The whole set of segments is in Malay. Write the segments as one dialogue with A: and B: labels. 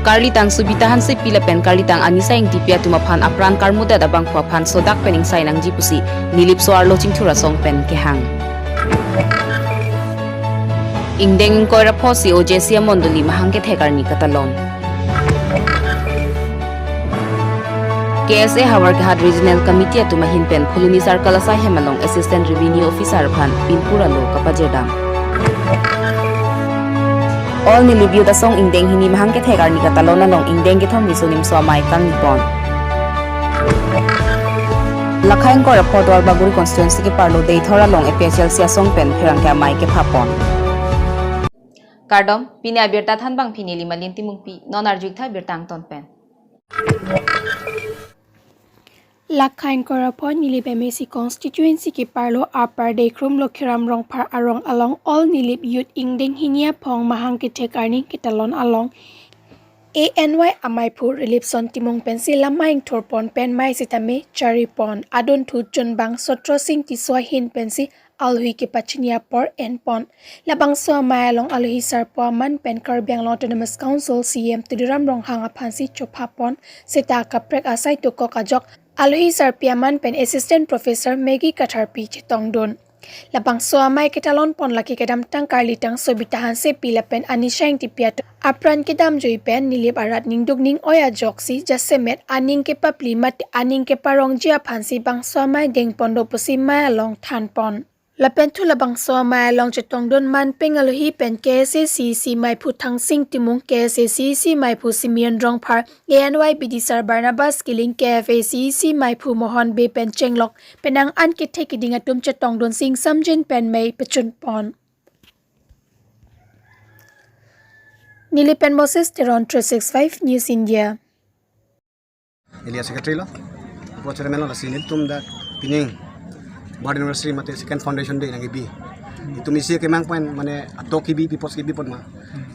A: Karli tang subitahan si Pilapen Karli tang anisa ing tipia tumaphan apran karmuda da bang phan sodak pening sai nang jipusi nilip soar lo chingthura song pen kehang ingdeng koira phosi ojesia mondoli mahangke thekarni katalon KSA Hawarghat Regional Committee tumahin pen Phuluni Circle asa Hemalong Assistant Revenue Officer phan Pinpura lo kapajedam All Nilip Youth asong ingdeng hini mahangke thekarni katalon along ingdeng ke thom bisunim somai kang pon Lakhain ko report wal baguri constituency ke parlo dei thora long APSL sia song pen pherang ka mai ke phapon Kardom Pini Abirta thanbang Pini limalin timungpi non arjuk tha birtang ton pen
B: Lakhain korapon Nilip MSC constituency ke parlo upper day krum lokhiram rong par arong along all Nilip Youth ingdeng hinia phong mahang ke thekarni ketalon along ANY Amaipur Relief Son Timong Pensi Lamaing Thorpon Pen Mai Sitame Charipon Adon Thu Chunbang Sotro Sing Tiswa Hin Pensi Alhui ke Pachinia Por en Pon Labang So Mayalong Alhui Sarpo Man Pen Karbi Autonomous Council CM Tudiram Rong Hanga Phansi Chophapon Sita Kaprek Asai to Kokajok Alhui Sarpiaman Pen Assistant Professor Maggie Katharpi Chitongdon Labang So Mai ketalonpon laki kedam tang Karli tang sobitahan se Pilapen anishaing tipiat apran kedam joi pen Nilip arat ningdug ning oya joksi jasemet aning ke papli mat aning ke parong jia phansi bang So Mai deng pondo pusi mai along thanpon Lapen thu labang So Mai along Chitongdon man pengaluhi pen KSC si mai phu thang sing timung KSC si mai phu Simeon rong par ANY BD Sir Barnabas Killing KFAC si mai phu Mohon Be pen chenglok penang an ke thekiding atum Chitongdon sing samjin pen mai pechun pon Nilipen Moses Teron 365 News India
C: Ilia secretary lo Prochairman lo la sinit tum da pining Board University mate second foundation day nangi bi itu misi ke mang pen mane atok bi pipos ki bi pon ma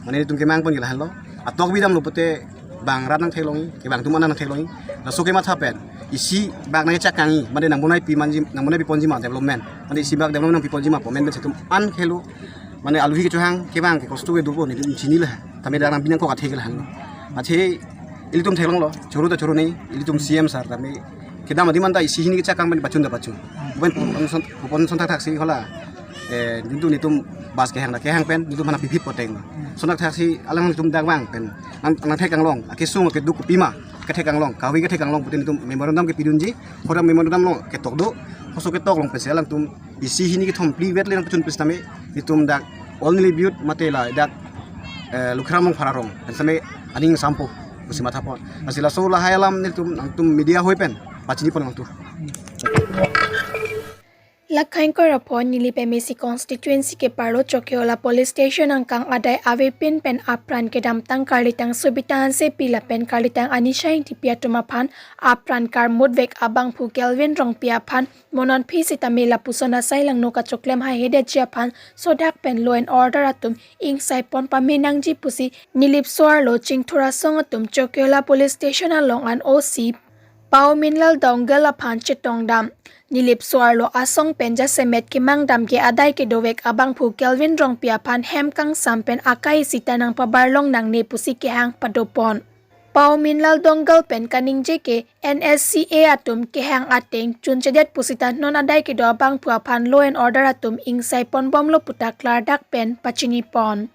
C: mane tum ke mang pon gilahan lo atok bi dam lo pete bang rat nang thelongi ke bang tum nang thelongi la so ke ma thapen isi bag nang chakangi mane nang bunai pi manji nang bunai pi ponji ma development mane isi bag development nang pi ponji ma pomen be setum an khelu mane alhi ke chuhang ke bang ke kostu ke dubo ni chini la tame darang binang ko ka thegel han ache ilitum thelong lo churu ta churu nei ilitum CM sar tame kita mati manta isi ini kita kang bacun dah bacun, bukan sontak taksi hola, nitum bas kehang pen, nitum mana pipit poteng, sontak taksi alang nitum dagwang pen, nang thek Anglong, akisung ke duk pima, ke thek Anglong, kawi ke thek Anglong, putin nitum memorandum ke pidunji, horam memorandum lo ke tokdo, hoso ke tok long pesi alang tum isi ini ke thom privet le nang pacun pes tame, nitum dak all Nilip Youth matela dak lukramong fararong, same aning sampo, musim matapon, asila so lah hayalam nitum tum media hoi pen. Pachini pon tu.
B: Lakhain korapon Nilip MSC constituency ke parlo Chokiola police station angkang adai ave pin pen apran kedam tang Karli tang subitahan se Pilapen Karli tang anishaing tipia tumaphan apran kar mudvek abang phu Kelvin rong piaphan monon phi sitame lapusona sailang noka choklem ha hede chiaphan sodak pen law and order atum ing sai pon pamenang ji pusi Nilip soar lo chingthura song atum Chokiola police station along an OC Pau Minlal Donggel aphan Chitongdam Nilip Suarlo asong penja semet kimang dam ke aday ke dowek abang phu Kelvin rong piaphan hem kang sampen akai sita nang pabarlong nang ne pusi ke hang padopon Pau Minlal Donggel pen kaning jeke NSCA atum ke hang ateng chunchedet pusita non aday ke do abang phu aphan law and order atum ing sai pon bomlo putak lardak pen pachini pon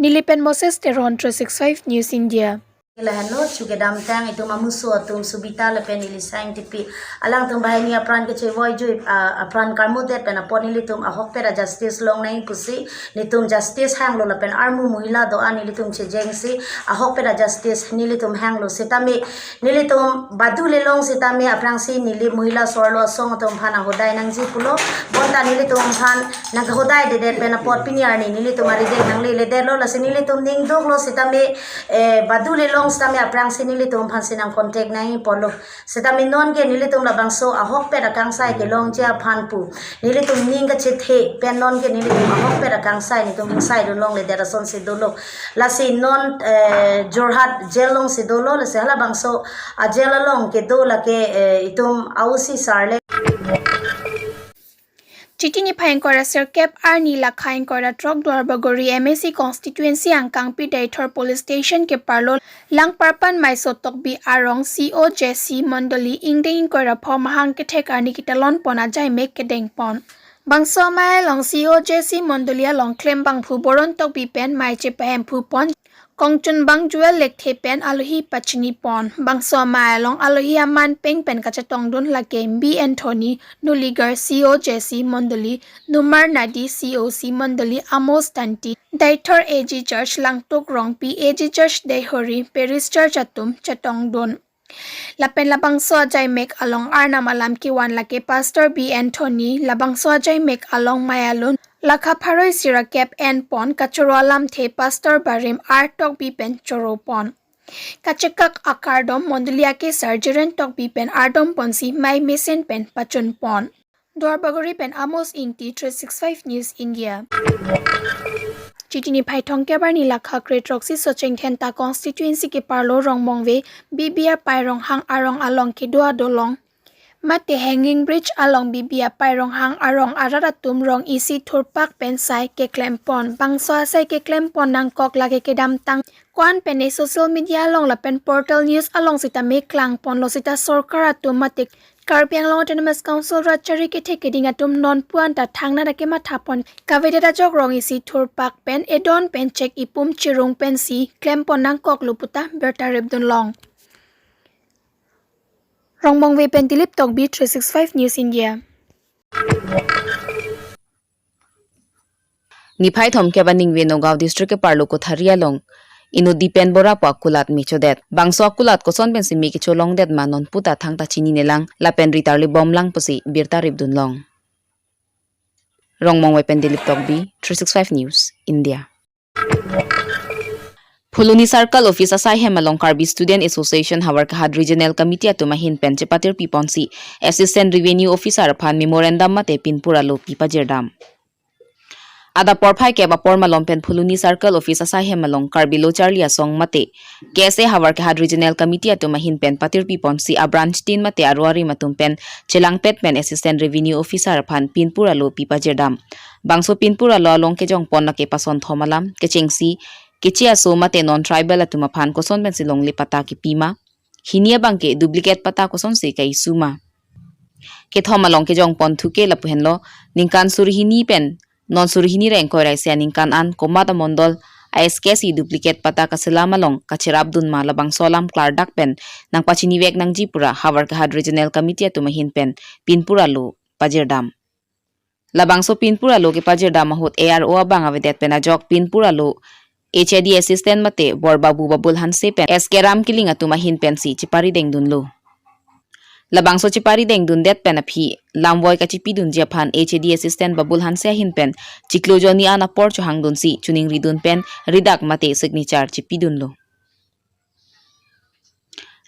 B: Nilipen Moses Teron 365 News India
D: Hello, chuke dam tang itu mamusu atum subita lepen ilisaing tipi alang tum bahai ni apran ke chevoi ju apran karmute pen apon ilitum ahok pera justice long nai pusi nitum justice hang lo lepen armu muhila do an ilitum chejengsi ahok pera justice nilitum hang lo sitami nilitum badu le long sitami aprang si nilip muhila sorlo song tum phana hodai nang ji pulo bonta nilitum phan nang hodai de de pen apot Pini arni nilitum ari de nang le de lo la nilitum ning dog lo sitami badu le Stami aprang sinili tum phansinang contact nai polo setami non ke nili tum labang so ahok pe rakang sai ke long ja phanpu nili tum ninga chithe pen non ke nili tum ahok pe rakang sai ni tum inside long le dera son si dolo la si non Jorhat jail long si dolo la se hala bang so a jail long ke do la ke itum ausi sarle
B: Chitini phain kora serkep arni lakhain kora trok dwar bagori MSC constituency angkang pi Daithor police station ke parlo lang parpan maiso tokbi arong COJC mondoli ingding kora phom hang ke thek arni ketalonpon ajai mek ke dengpon bangso mai long COJC mondolia long claim bang phu boron tokbi pen mai che pahem phu pon Kongchun bang jual lekhe pen alohi pachini pon bangso mai long alohi aman peng pen kachatong dun la game B Anthony nuligar COJC mondoli numar nadi COC mondoli amos tanti Daithor AG Church langtok rong P AG Church Dehori Paris Church atum chatong dun Lapen labang so jai mek along arna malam kiwan lake Pastor B Anthony labang so jai mek along mayalun Lakha pharoi sira kep en pon kachorolam the Pastor Barim tok bi pen choropon kachekak akardom mondolia ke sergeant tok bi pen ardom ponsi mai mesen pen pachun pon Dorbagori pen Amos Inti 365 News India Chitini Paithong Kebarni Lakha Kretroxi Socheng Thenta constituency ke parlo rong mongwe BBR Pairong hang arong along ke doa dolong Mate hanging bridge along bibia pairong hang arong araratum rong isi thurpak pensai ke klempon bangso asai ke klempon nang kok lage ke damtang kwan pene social media along la pen portal news along sita me klang pon lo sita sorkar atum mate Karbi Anglong Autonomous Council rachari ke thekeding atum non puan ta thangna rake mathapon kavedeta jok rong isi thurpak pen edon pen check ipum chirung pen si klempon nang kok luputa berta rebdun long Rongbong we pen Nilip Youth 365 News India.
A: Niphai thom ke baning we Nogao district ke parlo ko tharia long inu dipen bora pa kulat mi chodet bangso kulat ko son ben simi ki cholong det manon puta thangta chini nelang la pen ritarli bom lang pusi birta ribdun long Rongbong we pen Nilip Youth 365 News India Phuluni Circle Office asai hemalong Karbi Student Association Hawarkahad Regional Committee atumahin penchepatir piponsi Assistant Revenue Officer phan memorandum mate pinpura lo pipajerdam Adap porphai ke bapor malom pen Phuluni Circle Office asai hemalong Karbi lo Charlie asong mate kese Hawarkahad Regional Committee atumahin pen patir piponsi a branch 3 mate arwari matum pen chelangpet pen Assistant Revenue Officer phan pinpura lo pipajerdam bangso pinpura lo long ke jong pon na ke pason thomalam ke chengsi Kichia so mate non-tribal atuma phan koson ben silong li pata ki pima. Hinia bangke duplicate pata koson se kai suma. Ke thoma long ke jong pon thuke la puhen lo ningkan surhini pen non surhini reng ko rai se ningkan an komata mondol ISKC duplicate pata ka selama long kachirabdun ma labang solam klardak pen nang pachini wek nang jipura Hawarkahad Regional Committee atuma hin pen pinpura lo pajerdam. Labang so pinpura lo ke pajerdam mahut ARO abang avedet pen ajok pinpura lo HAD assistant mate borbabu babul hanse pen SK Ram kiling atumahin pensi chipari deng dunlo labangso chipari deng dun det pen aphi lamboy ka chipi dun japhan HAD assistant babul hanse hin pen chiklo joni ana por cho hangdun si chuning ridun pen ridak mate signature chipi dunlo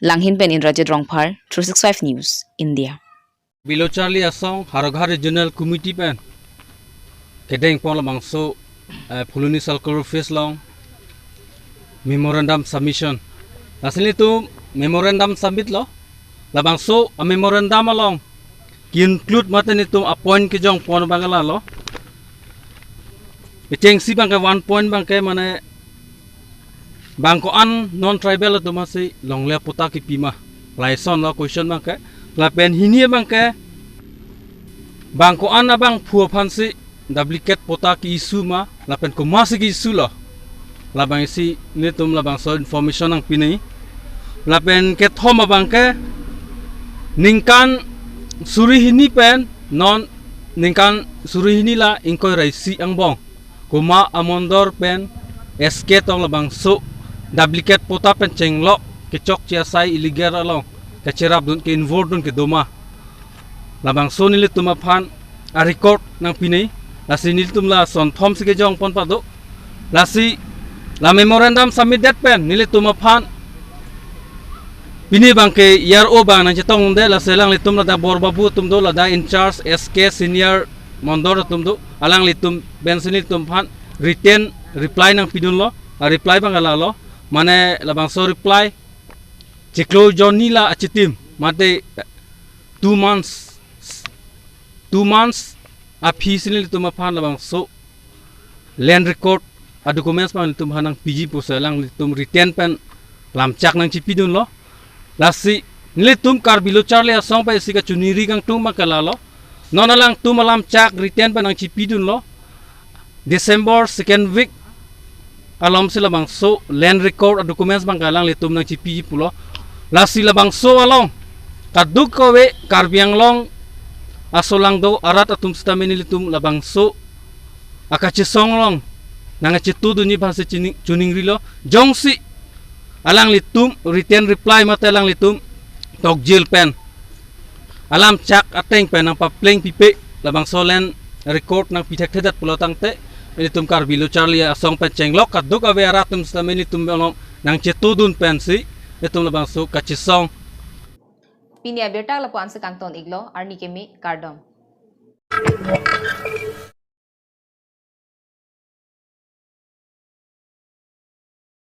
A: langhin pen in Rajat Rongphar 365 News India
E: Below Charlie Asong Hawarkahad Regional Committee pen kedeng pon labangso Phuluni Circle Office long memorandum submission asli tu memorandum submit lo labang so a memorandum along include matan itu appoint ke jong pon bangala lo chengsi bang ke 1 point bang ke mane bang ko an non tribal tu masih long le puta ki pima laison lo question bang ke la pen hini bang ke bang ko an abang phu phansi duplicate puta ki isu ma la pen ko masih ki isu lo labang isi ni tum labang so information ang Pini lapen ke thom abang ke ningkan surihini pen non ningkan surihini la ingkoy raisi ang bong kuma amondor pen SK tong labang so duplicate pota pen chenglo ke chok chia sai illegal along ke cherap dun ke involved dun ke doma labang so nili tum aphan a record nang Pini lasi nili tum la son thom se ke jong pon pado lasi la memorandum submit that pen nili tuma phan Pini bangke year o bang nang chetong de la selang litum la da borbabu tum do la da in charge SK senior mondor tum do alang litum ben sini tum phan written reply nang pinun lo a reply bang ala lo mane la bang so reply chiklo joni la achitim mate 2 months api sini litum aphan labang so land record a documents bang litum hanang PG poselang litum retain pen lam chak nang chipidun lo lasi litum Karbi lo charle asong pa isika chuniri kang tung makalalo nonalang tum lam chak retain pen nang chipidun lo December second week alam sila bang so land record a documents bang kalang litum nang chipi pulo lasi la bang so along kaduk kowe Karbi Anglong asolang do arat atum stamini litum la bang so akachisong long nang chitu duni bhase chuning rilo jongsi alang litum return reply mate alang litum tok jail pen alam chak ateng pen nang papleng pipe la bang so land record nang pitek thedat pulo tangte litum Karbi lo charlie asong pen chenglok kaduk awe aratum stamini litum along nang chitu dun pen si litum la bang so kachisong
A: Pini Abirta lapuan sa kanton iglo arni kemi kardom.